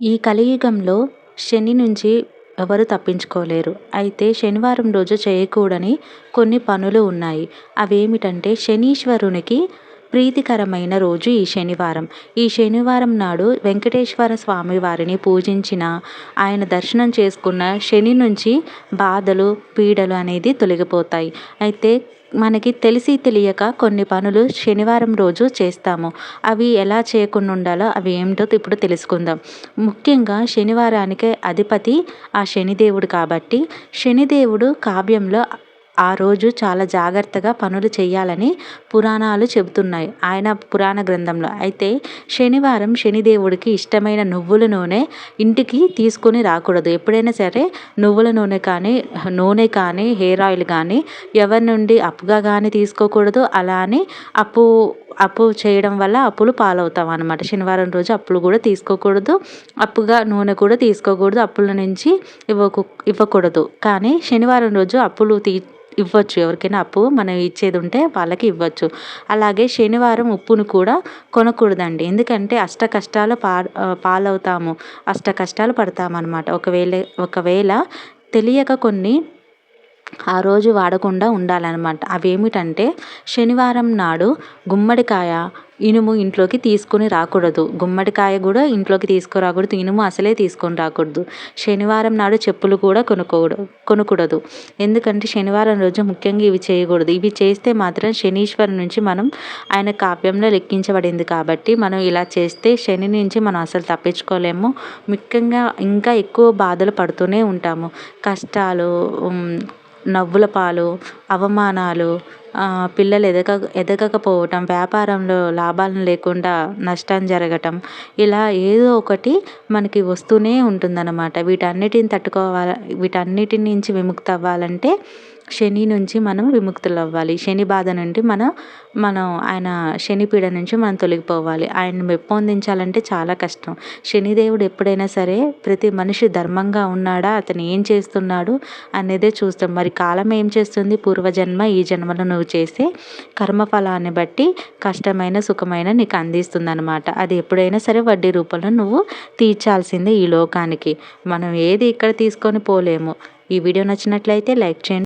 ఈ కలియుగంలో శని నుంచి ఎవరు తప్పించుకోలేరు. అయితే శనివారం రోజు చేయకూడని కొన్ని పనులు ఉన్నాయి. అవేమిటంటే శనీశ్వరునికి ప్రీతికరమైన రోజు ఈ శనివారం. ఈ శనివారం నాడు వెంకటేశ్వర స్వామి వారిని పూజించిన, ఆయన దర్శనం చేసుకున్న శని నుంచి బాధలు, పీడలు అనేది తొలగిపోతాయి. అయితే మనకి తెలిసి తెలియక కొన్ని పనులు శనివారం రోజు చేస్తాము. అవి ఎలా చేయకుండా ఉండాలో అవి ఏమిటో ఇప్పుడు తెలుసుకుందాం. ముఖ్యంగా శనివారానికే అధిపతి ఆ శనిదేవుడు కాబట్టి శనిదేవుడు కావ్యంలో ఆ రోజు చాలా జాగ్రత్తగా పనులు చేయాలని పురాణాలు చెబుతున్నాయి ఆయన పురాణ గ్రంథంలో. అయితే శనివారం శనిదేవుడికి ఇష్టమైన నువ్వుల నూనె ఇంటికి తీసుకొని రాకూడదు. ఎప్పుడైనా సరే నువ్వుల నూనె కానీ హెయిర్ ఆయిల్ కానీ ఎవరి నుండి అప్పుగా కానీ తీసుకోకూడదు. అలా అని అప్పు చేయడం వల్ల అప్పులు పాలవుతాం అనమాట. శనివారం రోజు అప్పులు కూడా తీసుకోకూడదు, అప్పుగా నూనె కూడా తీసుకోకూడదు, అప్పుల నుంచి ఇవ్వకూడదు. కానీ శనివారం రోజు అప్పులు ఇవ్వచ్చు. ఎవరికైనా అప్పు మనం ఇచ్చేది ఉంటే వాళ్ళకి ఇవ్వచ్చు. అలాగే శనివారం ఉప్పును కూడా కొనకూడదండి. ఎందుకంటే అష్ట కష్టాలు పాలవుతాము, అష్ట కష్టాలు పడతామన్నమాట. ఒకవేళ తెలియక కొన్ని ఆ రోజు వాడకుండా ఉండాలన్నమాట. అవేమిటంటే శనివారం నాడు గుమ్మడికాయ, ఇనుము ఇంట్లోకి తీసుకొని రాకూడదు. గుమ్మడికాయ కూడా ఇంట్లోకి తీసుకురాకూడదు, ఇనుము అసలే తీసుకొని రాకూడదు. శనివారం నాడు చెప్పులు కూడా కొనకూడదు. ఎందుకంటే శనివారం రోజు ముఖ్యంగా ఇవి చేయకూడదు. ఇవి చేస్తే మాత్రం శనీశ్వరు నుంచి మనం ఆయన కావ్యంలో లెక్కించబడింది కాబట్టి మనం ఇలా చేస్తే శని నుంచి మనం అసలు తప్పించుకోలేము. ముఖ్యంగా ఇంకా ఎక్కువ బాధలు పడుతూనే ఉంటాము. కష్టాలు, నవ్వుల పాలు, అవమానాలు, పిల్లలు ఎదగకపోవటం, వ్యాపారంలో లాభాలను లేకుండా నష్టం జరగటం, ఇలా ఏదో ఒకటి మనకి వస్తూనే ఉంటుందన్నమాట. వీటన్నిటి నుంచి విముక్తి అవ్వాలంటే శని నుంచి మనం విముక్తులు అవ్వాలి. శని బాధ నుండి మనం ఆయన శని పీడ నుంచి మనం తొలగిపోవాలి. ఆయన్ని మెప్పొందించాలంటే చాలా కష్టం. శనిదేవుడు ఎప్పుడైనా సరే ప్రతి మనిషి ధర్మంగా ఉన్నాడా, అతను ఏం చేస్తున్నాడు అనేదే చూస్తాం. మరి కాలం ఏం చేస్తుంది? పూర్వజన్మ ఈ జన్మలో నువ్వు చేసే కర్మఫలాన్ని బట్టి కష్టమైన సుఖమైన నీకు అందిస్తుంది అనమాట. అది ఎప్పుడైనా సరే వడ్డీ రూపంలో నువ్వు తీర్చాల్సిందే ఈ లోకానికి. మనం ఏది ఇక్కడ తీసుకొని పోలేము. ఈ వీడియో నచ్చినట్లయితే లైక్ చేయండి.